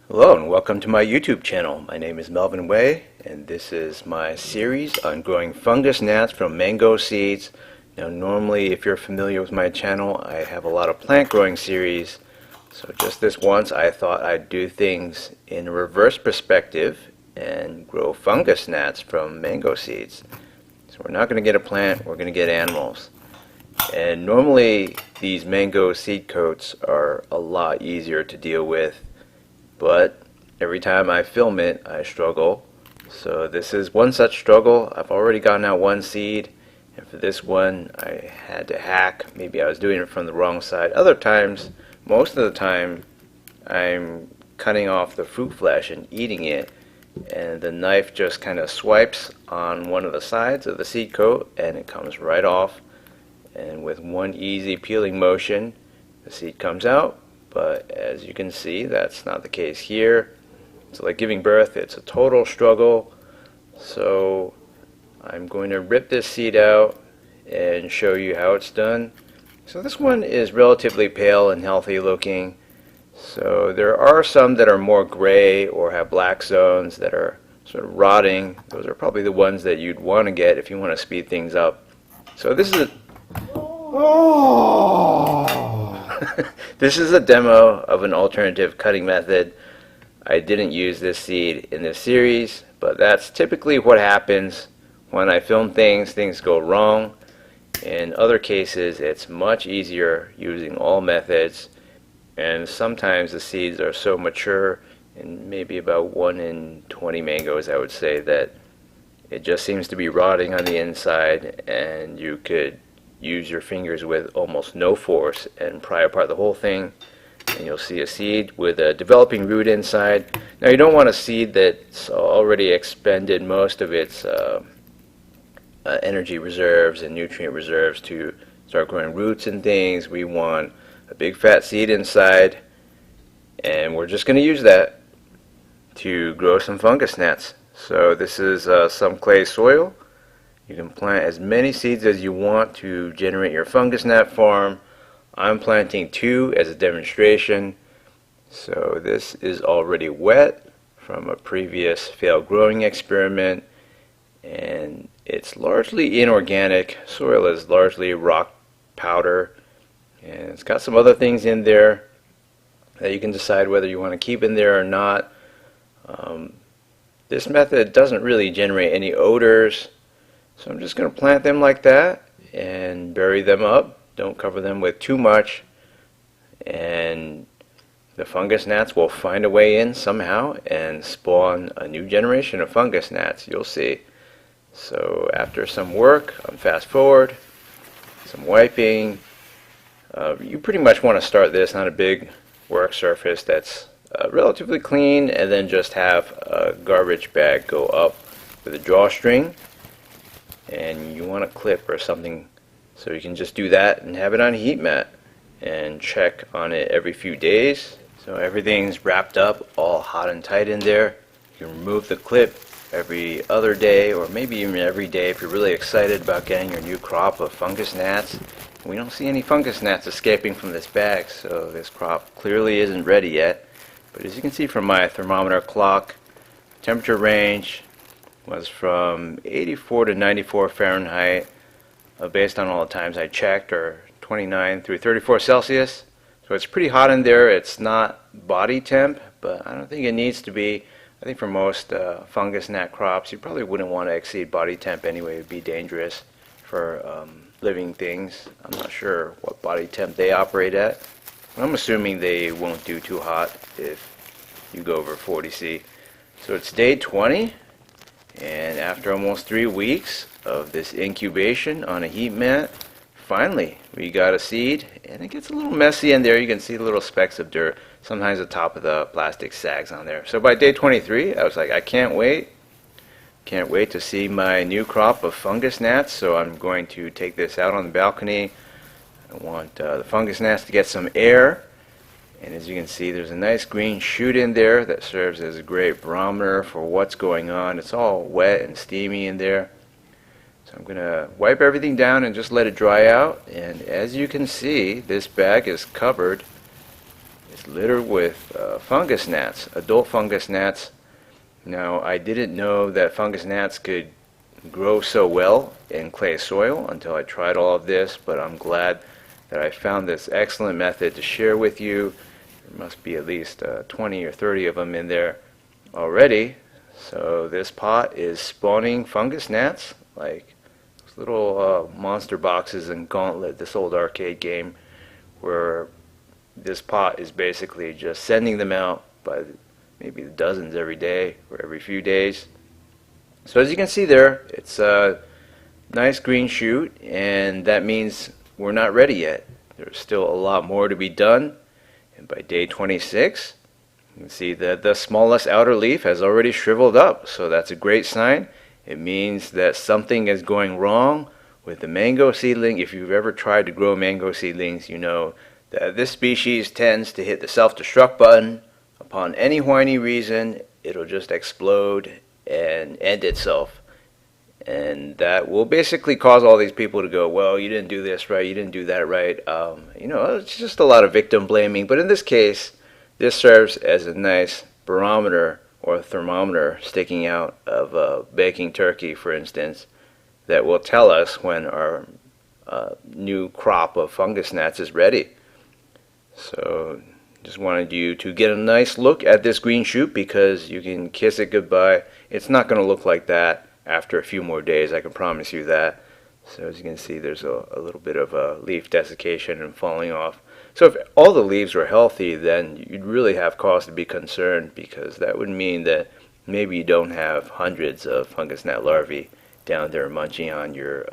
Hello and welcome to my YouTube channel. My name is Melvin Way and this is my series on growing fungus gnats from mango seeds. Now normally if you're familiar with my channel I have a lot of plant growing series, so just this once I thought I'd do things in a reverse perspective and grow fungus gnats from mango seeds. So we're not going to get a plant, we're going to get animals. And normally these mango seed coats are a lot easier to deal with, but every time I film it I struggle. So this is one such struggle. I've already gotten out one seed, and for this one I had to hack. Maybe I was doing it from the wrong side. Other times, most of the time, I'm cutting off the fruit flesh and eating it, and the knife just kind of swipes on one of the sides of the seed coat and it comes right off, and with one easy peeling motion the seed comes out. But as you can see, that's not the case here. So like giving birth, it's a total struggle. So I'm going to rip this seed out and show you how it's done. So this one is relatively pale and healthy looking. So there are some that are more gray or have black zones that are sort of rotting. Those are probably the ones that you'd want to get if you want to speed things up. So this is this is a demo of an alternative cutting method. I didn't use this seed in this series, but that's typically what happens when I film things. Things go wrong. In other cases, it's much easier using all methods, and sometimes the seeds are so mature, and maybe about 1 in 20 mangoes I would say, that it just seems to be rotting on the inside, and you could use your fingers with almost no force and pry apart the whole thing, and you'll see a seed with a developing root inside. Now you don't want a seed that's already expended most of its energy reserves and nutrient reserves to start growing roots and things. We want a big fat seed inside, and we're just going to use that to grow some fungus gnats. So this is some clay soil. You can plant as many seeds as you want to generate your fungus gnat farm. I'm planting 2 as a demonstration. So this is already wet from a previous failed growing experiment, and it's largely inorganic. Soil is largely rock powder, and it's got some other things in there that you can decide whether you want to keep in there or not. This method doesn't really generate any odors. So I'm just going to plant them like that and bury them up. Don't cover them with too much, and the fungus gnats will find a way in somehow and spawn a new generation of fungus gnats. You'll see. So after some work, fast forward, some wiping, you pretty much want to start this on a big work surface that's relatively clean, and then just have a garbage bag go up with a drawstring. And you want a clip or something so you can just do that and have it on a heat mat and check on it every few days. So everything's wrapped up all hot and tight in there. You can remove the clip every other day, or maybe even every day if you're really excited about getting your new crop of fungus gnats. We don't see any fungus gnats escaping from this bag, so this crop clearly isn't ready yet. But as you can see from my thermometer clock, temperature range was from 84 to 94 Fahrenheit, based on all the times I checked, or 29 through 34 Celsius. So it's pretty hot in there. It's not body temp, but I don't think it needs to be. I think for most fungus gnat crops, you probably wouldn't want to exceed body temp anyway. It would be dangerous for living things. I'm not sure what body temp they operate at. I'm assuming they won't do too hot if you go over 40 C. So it's day 20. And after almost 3 weeks of this incubation on a heat mat, finally we got a seed, and it gets a little messy in there. You can see the little specks of dirt. Sometimes the top of the plastic sags on there. So by day 23, I was like, I can't wait. Can't wait to see my new crop of fungus gnats. So I'm going to take this out on the balcony. I want the fungus gnats to get some air. And as you can see, there's a nice green shoot in there that serves as a great barometer for what's going on. It's all wet and steamy in there. So I'm going to wipe everything down and just let it dry out. And as you can see, this bag is covered. It's is littered with fungus gnats, adult fungus gnats. Now, I didn't know that fungus gnats could grow so well in clay soil until I tried all of this, but I'm glad that I found this excellent method to share with you. There must be at least 20 or 30 of them in there already. So this pot is spawning fungus gnats, like those little monster boxes in Gauntlet, this old arcade game, where this pot is basically just sending them out by maybe dozens every day or every few days. So as you can see there, it's a nice green shoot, and that means we're not ready yet. There's still a lot more to be done, and by day 26, you can see that the smallest outer leaf has already shriveled up, so that's a great sign. It means that something is going wrong with the mango seedling. If you've ever tried to grow mango seedlings, you know that this species tends to hit the self-destruct button. Upon any whiny reason, it'll just explode and end itself. And that will basically cause all these people to go, well, you didn't do this right, you didn't do that right. It's just a lot of victim blaming. But in this case, this serves as a nice barometer or thermometer sticking out of a baking turkey, for instance, that will tell us when our new crop of fungus gnats is ready. So just wanted you to get a nice look at this green shoot, because you can kiss it goodbye. It's not going to look like that after a few more days, I can promise you that. So as you can see, there's a little bit of leaf desiccation and falling off. So if all the leaves were healthy, then you'd really have cause to be concerned, because that would mean that maybe you don't have hundreds of fungus gnat larvae down there munching on your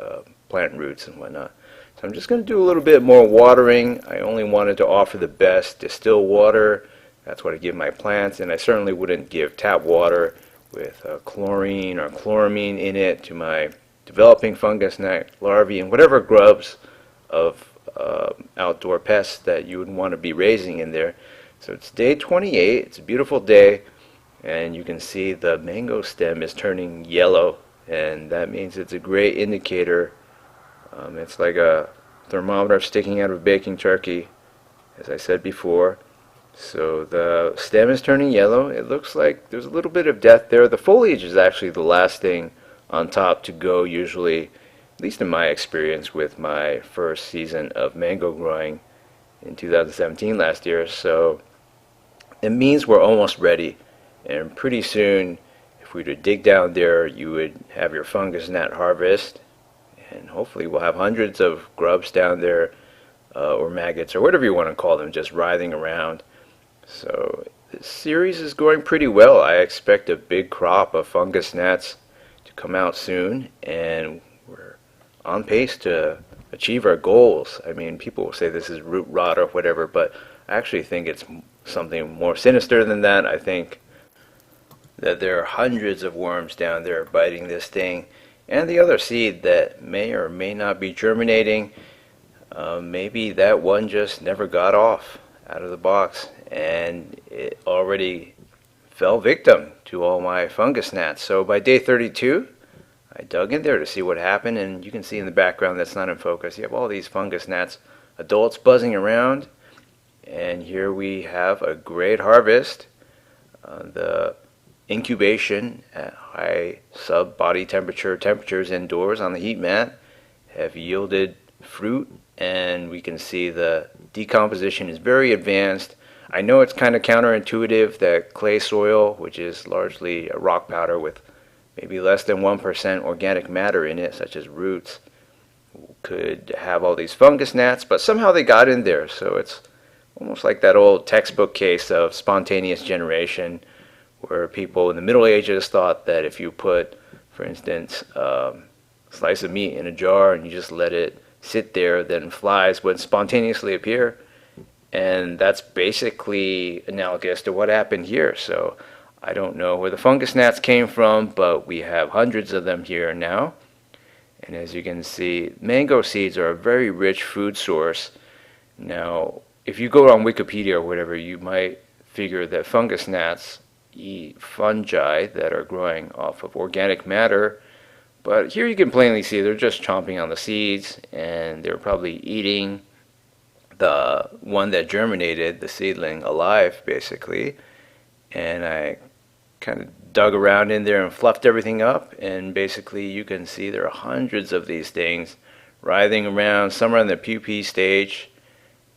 plant roots and whatnot. So I'm just going to do a little bit more watering. I only wanted to offer the best distilled water. That's what I give my plants, and I certainly wouldn't give tap water with chlorine or chloramine in it to my developing fungus gnat larvae and whatever grubs of outdoor pests that you would want to be raising in there. So it's day 28. It's a beautiful day, and you can see the mango stem is turning yellow, and that means it's a great indicator. It's like a thermometer sticking out of a baking turkey, as I said before. So the stem is turning yellow. It looks like there's a little bit of death there. The foliage is actually the last thing on top to go usually, at least in my experience with my first season of mango growing in 2017 last year. So it means we're almost ready, and pretty soon, if we were to dig down there, you would have your fungus gnat harvest, and hopefully we'll have hundreds of grubs down there, or maggots, or whatever you want to call them, just writhing around. So this series is going pretty well. I expect a big crop of fungus gnats to come out soon, and we're on pace to achieve our goals. I mean, people will say this is root rot or whatever, but I actually think it's something more sinister than that. I think that there are hundreds of worms down there biting this thing, and the other seed that may or may not be germinating. Maybe that one just never got off out of the box, and it already fell victim to all my fungus gnats. So by day 32, I dug in there to see what happened, and you can see in the background that's not in focus, you have all these fungus gnats, adults buzzing around, and here we have a great harvest. The incubation at high sub-body temperatures indoors on the heat mat have yielded fruit, and we can see the decomposition is very advanced. I know it's kind of counterintuitive that clay soil, which is largely a rock powder with maybe less than 1% organic matter in it, such as roots, could have all these fungus gnats, but somehow they got in there. So it's almost like that old textbook case of spontaneous generation, where people in the Middle Ages thought that if you put, for instance, a slice of meat in a jar and you just let it sit there, then flies would spontaneously appear. And that's basically analogous to what happened here. So I don't know where the fungus gnats came from, but we have hundreds of them here now. And as you can see, mango seeds are a very rich food source. Now, if you go on Wikipedia or whatever, you might figure that fungus gnats eat fungi that are growing off of organic matter, but here you can plainly see they're just chomping on the seeds, and they're probably eating the one that germinated, the seedling, alive basically, and I kind of dug around in there and fluffed everything up, and basically you can see there are hundreds of these things writhing around. Some are in the pupae stage,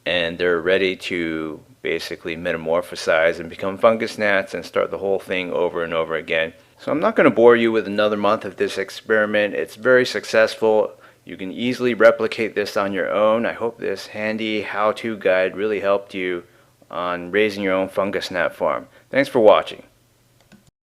and they're ready to basically metamorphosize and become fungus gnats and start the whole thing over and over again. So I'm not going to bore you with another month of this experiment. It's very successful. You can easily replicate this on your own. I hope this handy how-to guide really helped you on raising your own fungus gnat farm. Thanks for watching.